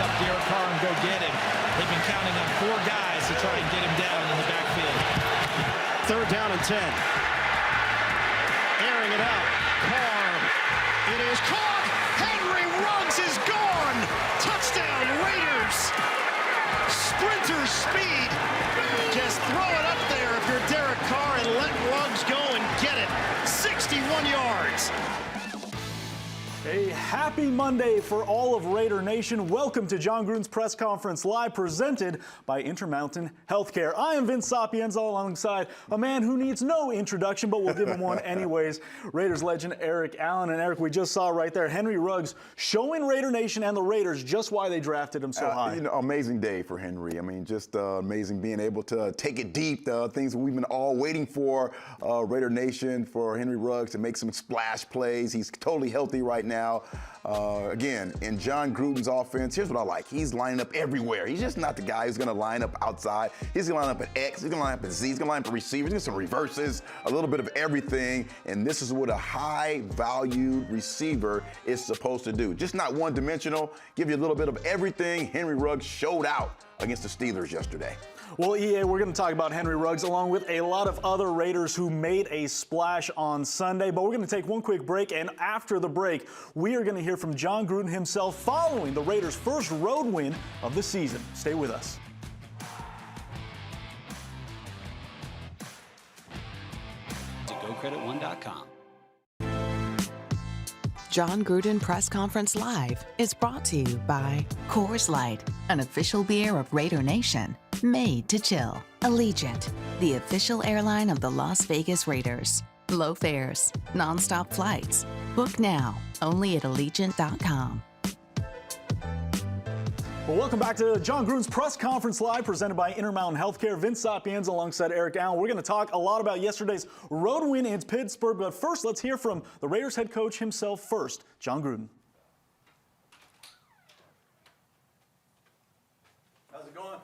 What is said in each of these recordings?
up Derek Carr and go get him. They've been counting on 4 guys to try and get him down in the backfield. 3rd down and 10. Airing it out. Carr. It is caught. Henry Ruggs is gone. Touchdown, Raiders. Sprinter speed. Just throw it up there if you're Derek Carr and let Ruggs go and get it. 61 yards. A happy Monday for all of Raider Nation. Welcome to Jon Gruden's press conference live, presented by Intermountain Healthcare. I am Vince Sapienza, alongside a man who needs no introduction, but we'll give him one anyways. Raiders legend Eric Allen. And Eric, we just saw right there Henry Ruggs showing Raider Nation and the Raiders just why they drafted him so high. Amazing day for Henry. I mean, just amazing being able to take it deep. The things that we've been all waiting for, Raider Nation, for Henry Ruggs to make some splash plays. He's totally healthy right now. Again, in Jon Gruden's offense, here's what I like. He's lining up everywhere. He's just not the guy who's going to line up outside. He's going to line up at X. He's going to line up at Z. He's going to line up at receivers. He's going to some reverses, a little bit of everything. And this is what a high-valued receiver is supposed to do. Just not one-dimensional. Give you a little bit of everything. Henry Ruggs showed out against the Steelers yesterday. Well, EA, we're going to talk about Henry Ruggs along with a lot of other Raiders who made a splash on Sunday. But we're going to take one quick break, and after the break, we are going to hear from Jon Gruden himself following the Raiders' first road win of the season. Stay with us. To GoCredit1.com. Jon Gruden Press Conference Live is brought to you by Coors Light, an official beer of Raider Nation, made to chill. Allegiant, the official airline of the Las Vegas Raiders. Low fares, nonstop flights. Book now, only at Allegiant.com. Well, welcome back to Jon Gruden's press conference live, presented by Intermountain Healthcare. Vince Sapienza alongside Eric Allen. We're going to talk a lot about yesterday's road win in Pittsburgh, but first, let's hear from the Raiders head coach himself first, Jon Gruden. How's it going?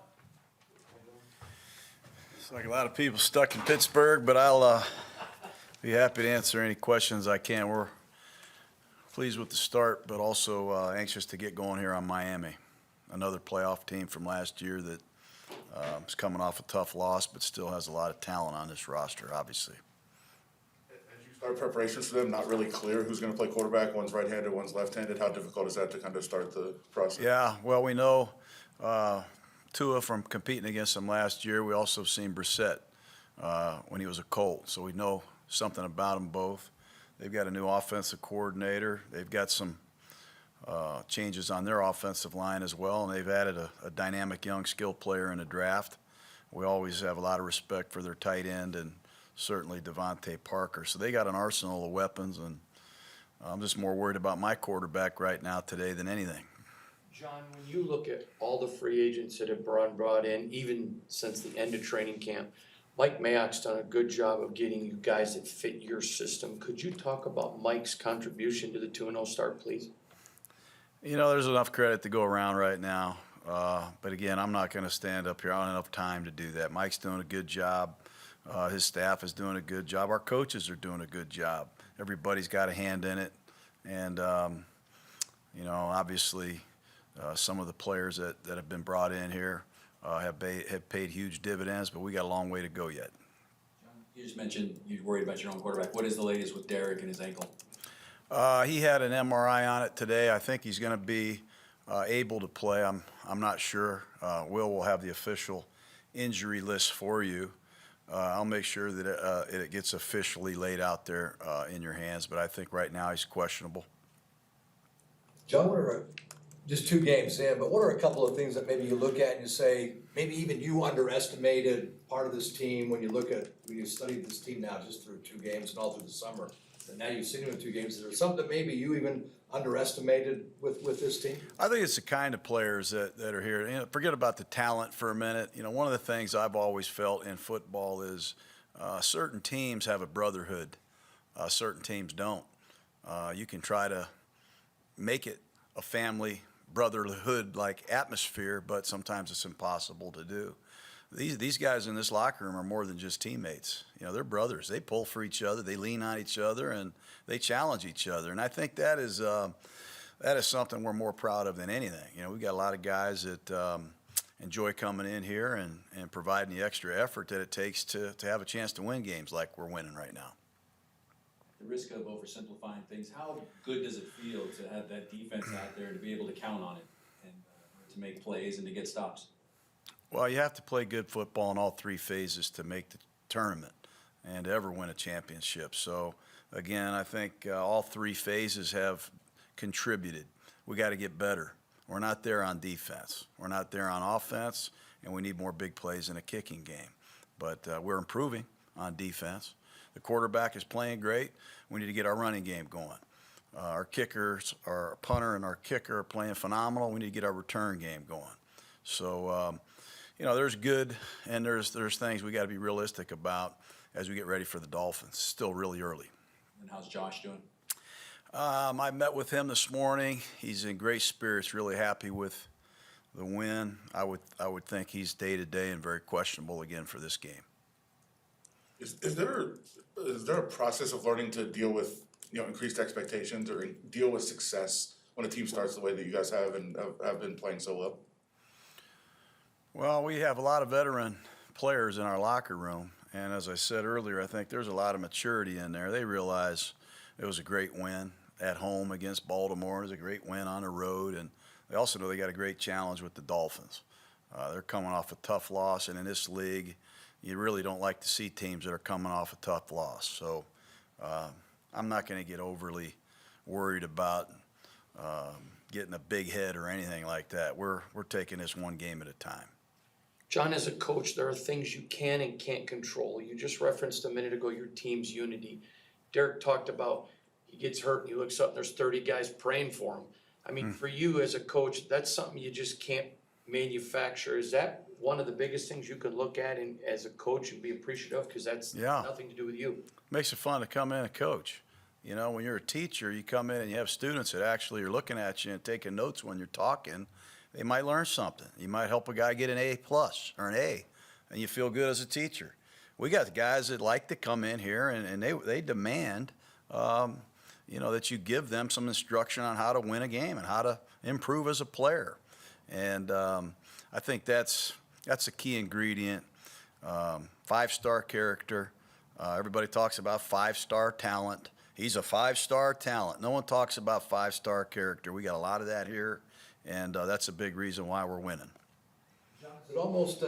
It's like a lot of people stuck in Pittsburgh, but I'll be happy to answer any questions I can. We're pleased with the start, but also anxious to get going here on Miami. Another playoff team from last year that is coming off a tough loss, but still has a lot of talent on this roster, obviously. As you start preparations for them, not really clear who's going to play quarterback. One's right-handed, one's left-handed. How difficult is that to kind of start the process? Yeah, well, we know Tua from competing against them last year. We also seen Brissett when he was a Colt, so we know something about them both. They've got a new offensive coordinator. They've got some changes on their offensive line as well, and they've added a dynamic young skill player in the draft. We always have a lot of respect for their tight end and certainly Devontae Parker. So they got an arsenal of weapons, and I'm just more worried about my quarterback right now today than anything. Jon, when you look at all the free agents that have brought in, even since the end of training camp, Mike Mayock's done a good job of getting you guys that fit your system. Could you talk about Mike's contribution to the 2-0 start, please? You know, there's enough credit to go around right now. But again, I'm not going to stand up here. I don't have enough time to do that. Mike's doing a good job. His staff is doing a good job. Our coaches are doing a good job. Everybody's got a hand in it. And, you know, obviously some of the players that have been brought in here have paid huge dividends, but we got a long way to go yet. Jon, you just mentioned you're worried about your own quarterback. What is the latest with Derek and his ankle? He had an MRI on it today. I think he's going to be able to play. I'm not sure. Will have the official injury list for you. I'll make sure that it gets officially laid out there in your hands, but I think right now he's questionable. Jon, what are just 2 games in, but what are a couple of things that maybe you look at and you say, maybe even you underestimated part of this team when you studied this team now just through 2 games and all through the summer? And now you've seen him in 2 games. Is there something that maybe you even underestimated with this team? I think it's the kind of players that are here. You know, forget about the talent for a minute. You know, one of the things I've always felt in football is certain teams have a brotherhood. Certain teams don't. You can try to make it a family brotherhood-like atmosphere, but sometimes it's impossible to do. These guys in this locker room are more than just teammates. You know, they're brothers. They pull for each other. They lean on each other, and they challenge each other. And I think that is that is something we're more proud of than anything. You know, we got a lot of guys that enjoy coming in here and providing the extra effort that it takes to have a chance to win games like we're winning right now. The risk of oversimplifying things, how good does it feel to have that defense out there and to be able to count on it and to make plays and to get stops? Well, you have to play good football in all three phases to make the tournament and to ever win a championship. So, again, I think all three phases have contributed. We got to get better. We're not there on defense. We're not there on offense, and we need more big plays in a kicking game. But we're improving on defense. The quarterback is playing great. We need to get our running game going. Our kickers, our punter and our kicker are playing phenomenal. We need to get our return game going. So, you know, there's good and there's things we got to be realistic about as we get ready for the Dolphins. It's still really early. And how's Josh doing? I met with him this morning. He's in great spirits, really happy with the win. I would think he's day-to-day and very questionable again for this game. Is there a process of learning to deal with, you know, increased expectations or deal with success when a team starts the way that you guys have and have been playing so well? Well, we have a lot of veteran players in our locker room, and as I said earlier, I think there's a lot of maturity in there. They realize it was a great win at home against Baltimore. It was a great win on the road, and they also know they got a great challenge with the Dolphins. They're coming off a tough loss, and in this league, you really don't like to see teams that are coming off a tough loss. So I'm not going to get overly worried about getting a big head or anything like that. We're taking this one game at a time. John, as a coach, there are things you can and can't control. You just referenced a minute ago your team's unity. Derek talked about he gets hurt and he looks up and there's 30 guys praying for him. I mean, for you as a coach, that's something you just can't manufacture. Is that one of the biggest things you could look at and as a coach and be appreciative of? Because that's nothing to do with you. Makes it fun to come in and coach. You know, when you're a teacher, you come in and you have students that actually are looking at you and taking notes when you're talking. They might learn something. You might help a guy get an A+ or an A, and you feel good as a teacher. We got guys that like to come in here and they demand, you know, that you give them some instruction on how to win a game and how to improve as a player. And I think that's a key ingredient. 5-star character. Everybody talks about 5-star talent. He's a 5-star talent. No one talks about 5-star character. We got a lot of that here, and that's a big reason why we're winning. John, is it almost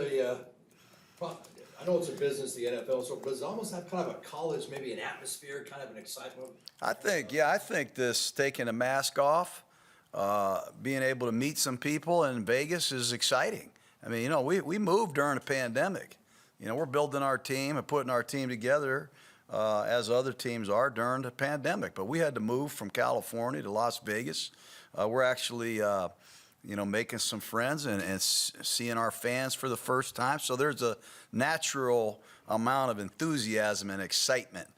I know it's a business, the NFL, so does it almost have kind of a college, maybe an atmosphere, kind of an excitement? I think this taking a mask off, being able to meet some people in Vegas is exciting. I mean, you know, we moved during a pandemic. You know, we're building our team and putting our team together as other teams are during the pandemic. But we had to move from California to Las Vegas. We're actually, you know, making some friends and seeing our fans for the first time. So there's a natural amount of enthusiasm and excitement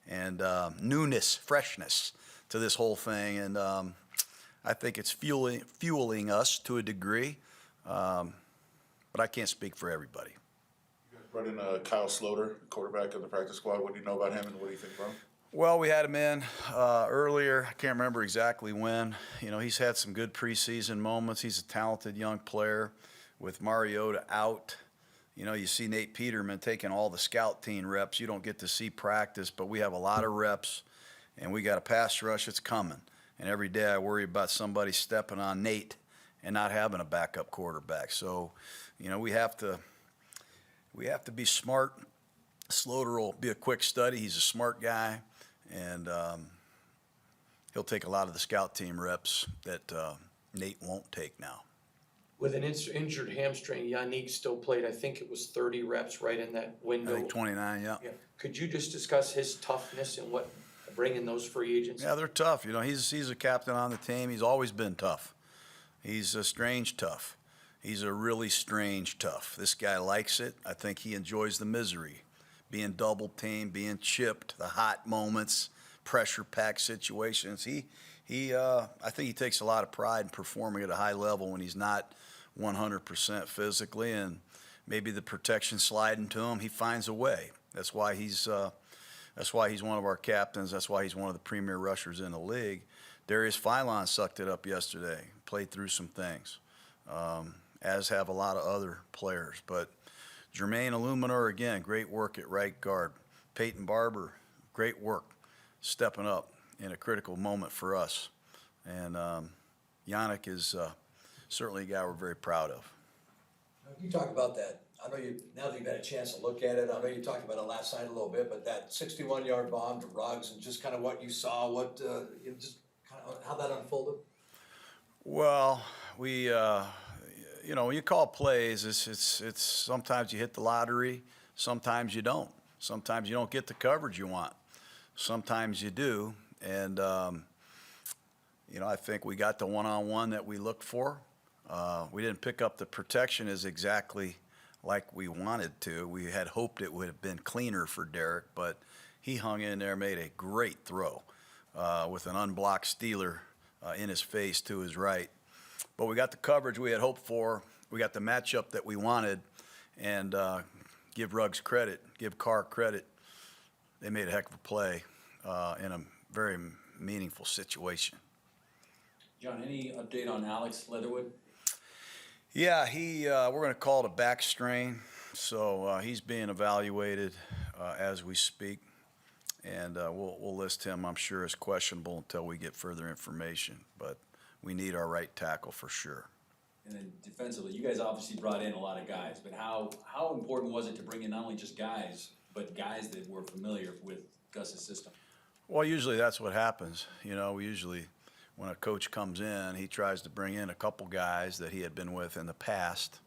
and newness, freshness to this whole thing. And I think it's fueling us to a degree. But I can't speak for everybody. You guys brought in Kyle Sloter, quarterback of the practice squad. What do you know about him and what do you think about him? Well, we had him in earlier. I can't remember exactly when. You know, he's had some good preseason moments. He's a talented young player. With Mariota out, you know, you see Nate Peterman taking all the scout team reps. You don't get to see practice, but we have a lot of reps, and we got a pass rush that's coming. And every day I worry about somebody stepping on Nate and not having a backup quarterback. So, you know, we have to be smart. Sloter will be a quick study. He's a smart guy, and he'll take a lot of the scout team reps that Nate won't take now. With an injured hamstring, Yannick still played, I think it was 30 reps right in that window. I think 29, yeah. Could you just discuss his toughness and what bringing those free agents? Yeah, they're tough. You know, he's a captain on the team. He's always been tough. He's a strange tough. He's a really strange tough. This guy likes it. I think he enjoys the misery, being double teamed, being chipped, the hot moments, pressure-packed situations. I think he takes a lot of pride in performing at a high level when he's not 100% physically, and maybe the protection sliding to him. He finds a way. That's why he's one of our captains. That's why he's one of the premier rushers in the league. Darius Philon sucked it up yesterday, played through some things, as have a lot of other players. But Jermaine Illuminor, again, great work at right guard. Peyton Barber, great work stepping up in a critical moment for us. And Yannick is certainly a guy we're very proud of. You talk about that. I know now that you've had a chance to look at it, I know you talked about it last night a little bit, but that 61-yard bomb to Ruggs and just kind of what you saw, just kind of how that unfolded. Well, we, when you call plays, it's sometimes you hit the lottery, sometimes you don't. Sometimes you don't get the coverage you want. Sometimes you do, and I think we got the one-on-one that we looked for. We didn't pick up the protection as exactly like we wanted to. We had hoped it would have been cleaner for Derek, but he hung in there, made a great throw with an unblocked Steeler in his face to his right. But we got the coverage we had hoped for. We got the matchup that we wanted, and give Ruggs credit, give Carr credit. They made a heck of a play in a very meaningful situation. John, any update on Alex Leatherwood? Yeah, we're going to call it a back strain, so he's being evaluated as we speak, and we'll list him, I'm sure, as questionable until we get further information, but we need our right tackle for sure. And then defensively, you guys obviously brought in a lot of guys, but how important was it to bring in not only just guys, but guys that were familiar with Gus's system? Well, usually that's what happens. We usually, when a coach comes in, he tries to bring in a couple guys that he had been with in the past.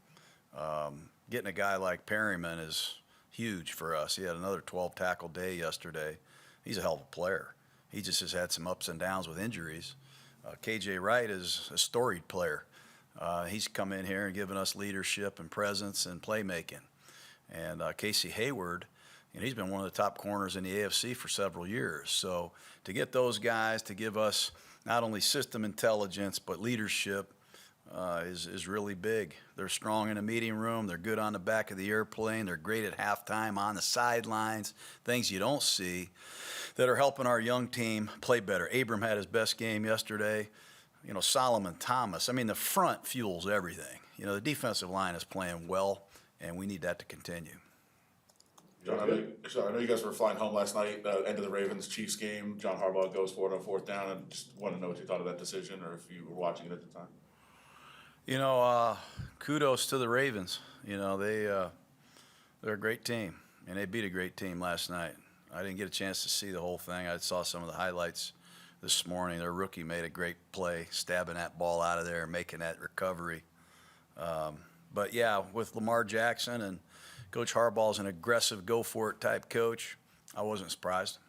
Getting a guy like Perryman is huge for us. He had another 12-tackle day yesterday. He's a hell of a player. He just has had some ups and downs with injuries. KJ Wright is a storied player. He's come in here and given us leadership and presence and playmaking. And Casey Hayward, he's been one of the top corners in the AFC for several years. So to get those guys to give us not only system intelligence but leadership is really big. They're strong in the meeting room. They're good on the back of the airplane. They're great at halftime, on the sidelines, things you don't see that are helping our young team play better. Abram had his best game yesterday. Solomon Thomas. The front fuels everything. The defensive line is playing well, and we need that to continue. John, I know you guys were flying home last night, end of the Ravens-Chiefs game. John Harbaugh goes for it on fourth down, and just want to know what you thought of that decision or if you were watching it at the time. Kudos to the Ravens. They're a great team, and they beat a great team last night. I didn't get a chance to see the whole thing. I saw some of the highlights this morning. Their rookie made a great play, stabbing that ball out of there and making that recovery. But, yeah, with Lamar Jackson and Coach Harbaugh's an aggressive, go-for-it type coach, I wasn't surprised.